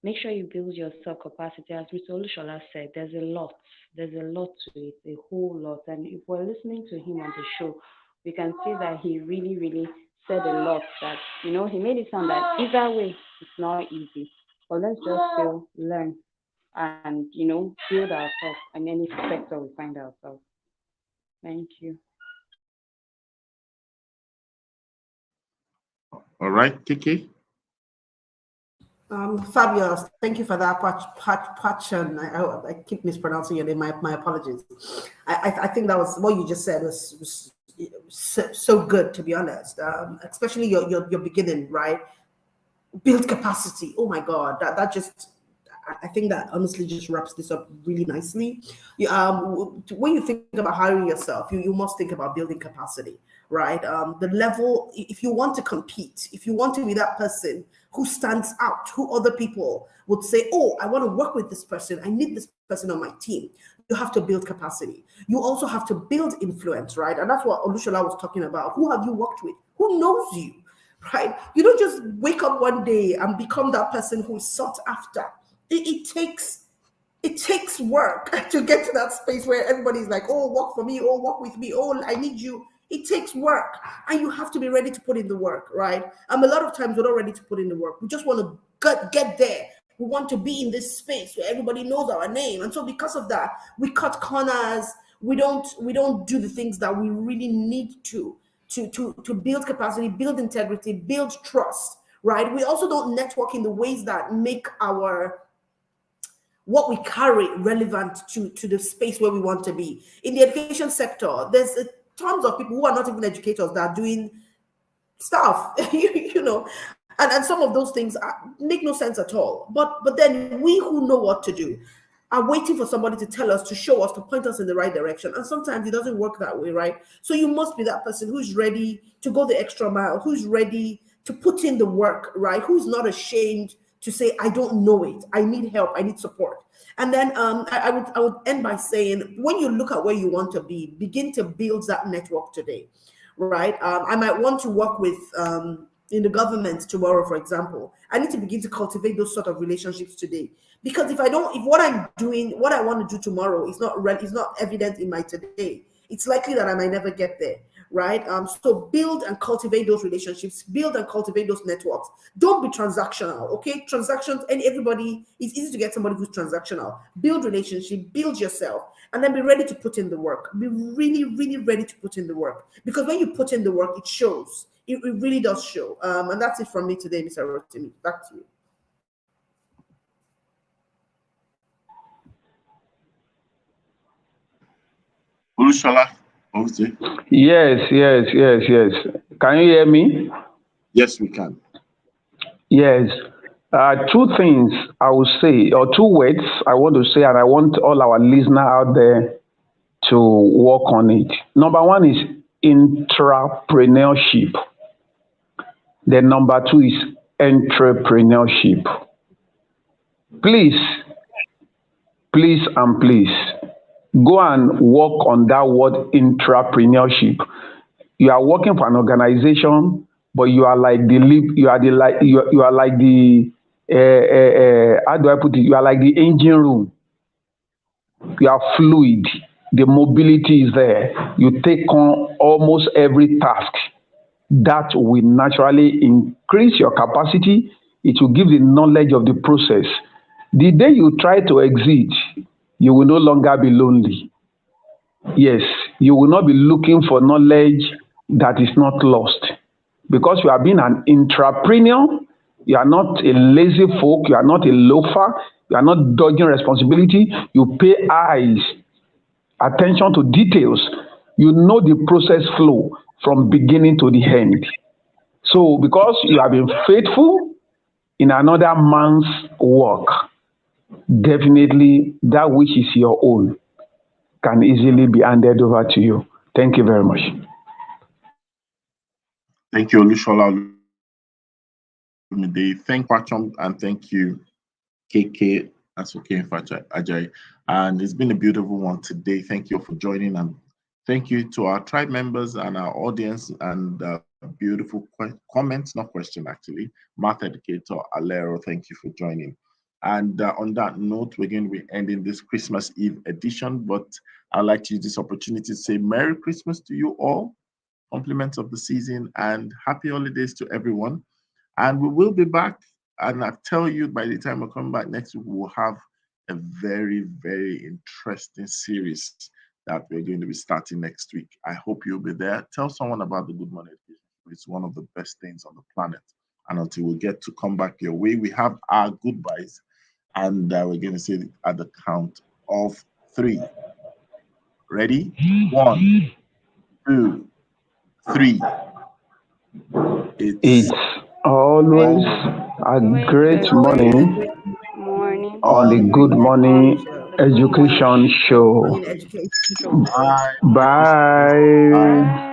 make sure you build your self-capacity. As Mr. Olushola said, there's a lot to it, a whole lot. And if we're listening to him on the show, we can see that he really, really said a lot. That he made it sound that either way it's not easy. But let's just still learn and build ourselves in any sector we find ourselves. Thank you. All right, KK. Fabulous. Thank you for that, Pachan. I keep mispronouncing your name. My apologies. I think that was what you just said was so good, to be honest. Especially your beginning, right? Build capacity. Oh my God, that just. I think that honestly just wraps this up really nicely. When you think about hiring yourself, you must think about building capacity, right? The level, if you want to compete, if you want to be that person who stands out, who other people would say, oh, I want to work with this person, I need this person on my team. You have to build capacity. You also have to build influence, right? And that's what Olushola was talking about. Who have you worked with? Who knows you, right? You don't just wake up one day and become that person who is sought after. It takes work to get to that space where everybody's like, oh, work for me, oh, work with me, oh, I need you. It takes work, and you have to be ready to put in the work, right? A lot of times we're not ready to put in the work. We just want to get there. We want to be in this space where everybody knows our name, and so because of that, we cut corners. We don't do the things that we really need to build capacity, build integrity, build trust, right? We also don't network in the ways that make what we carry relevant to the space where we want to be. In the education sector, there's tons of people who are not even educators that are doing stuff, and some of those things make no sense at all. But then we who know what to do are waiting for somebody to tell us, to show us, to point us in the right direction. And sometimes it doesn't work that way, right? So you must be that person who's ready to go the extra mile, who's ready to put in the work, right? Who's not ashamed to say, I don't know it, I need help, I need support. And then I would end by saying, when you look at where you want to be, begin to build that network today, right? I might want to work with in the government tomorrow, for example. I need to begin to cultivate those sort of relationships today, because if what I'm doing, what I want to do tomorrow is not evident in my today, it's likely that I might never get there, right? So build and cultivate those relationships, build and cultivate those networks. Don't be transactional, okay? Transactions, and everybody, it's easy to get somebody who's transactional. Build relationship, build yourself, and then be ready to put in the work. Be really, really ready to put in the work, because when you put in the work, it shows. It really does show. And that's it from me today, Mr. Rotimi. Back to you. Olusola, okay. Yes. Can you hear me? Yes, we can. Yes. Two things I will say, or two words I want to say, and I want all our listener out there to work on it. Number one is intrapreneurship. Then number two is entrepreneurship. Please, please, and please go and work on that word intrapreneurship. You are working for an organization, but you are like the you are the like you are like the how do I put it? You are like the engine room. You are fluid. The mobility is there. You take on almost every task. That will naturally increase your capacity. It will give the knowledge of the process. The day you try to exit, you will no longer be lonely. Yes, you will not be looking for knowledge that is not lost. Because you are being an entrepreneur, you are not a lazy folk, you are not a loafer, you are not dodging responsibility. You pay eyes, attention to details. You know the process flow from beginning to the end. So, because you have been faithful in another man's work, definitely that which is your own can easily be handed over to you. Thank you very much. Thank you, Olushola Olumide. Thank Pacham, and thank you, KK Asuke Ajay. And it's been a beautiful one today. Thank you for joining, and thank you to our tribe members and our audience and beautiful comments, not question actually. Math educator Alero, thank you for joining. And on that note, we're going to be ending this Christmas Eve edition, but I'd like to use this opportunity to say Merry Christmas to you all, compliments of the season, and happy holidays to everyone. And we will be back. And I tell you, by the time I come back next week, we will have a very, very interesting series that we're going to be starting next week. I hope you'll be there. Tell someone about the Good Morning Education. It's one of the best things on the planet. And until we get to come back your way, we have our goodbyes. And we're going to say at the count of three. Ready? One, two, three. It's It's always a Always great a great morning morning on the on Good on Morning the Good Education Morning Show. In education. Show. Bye. Merry Christmas. Bye. Bye. Bye.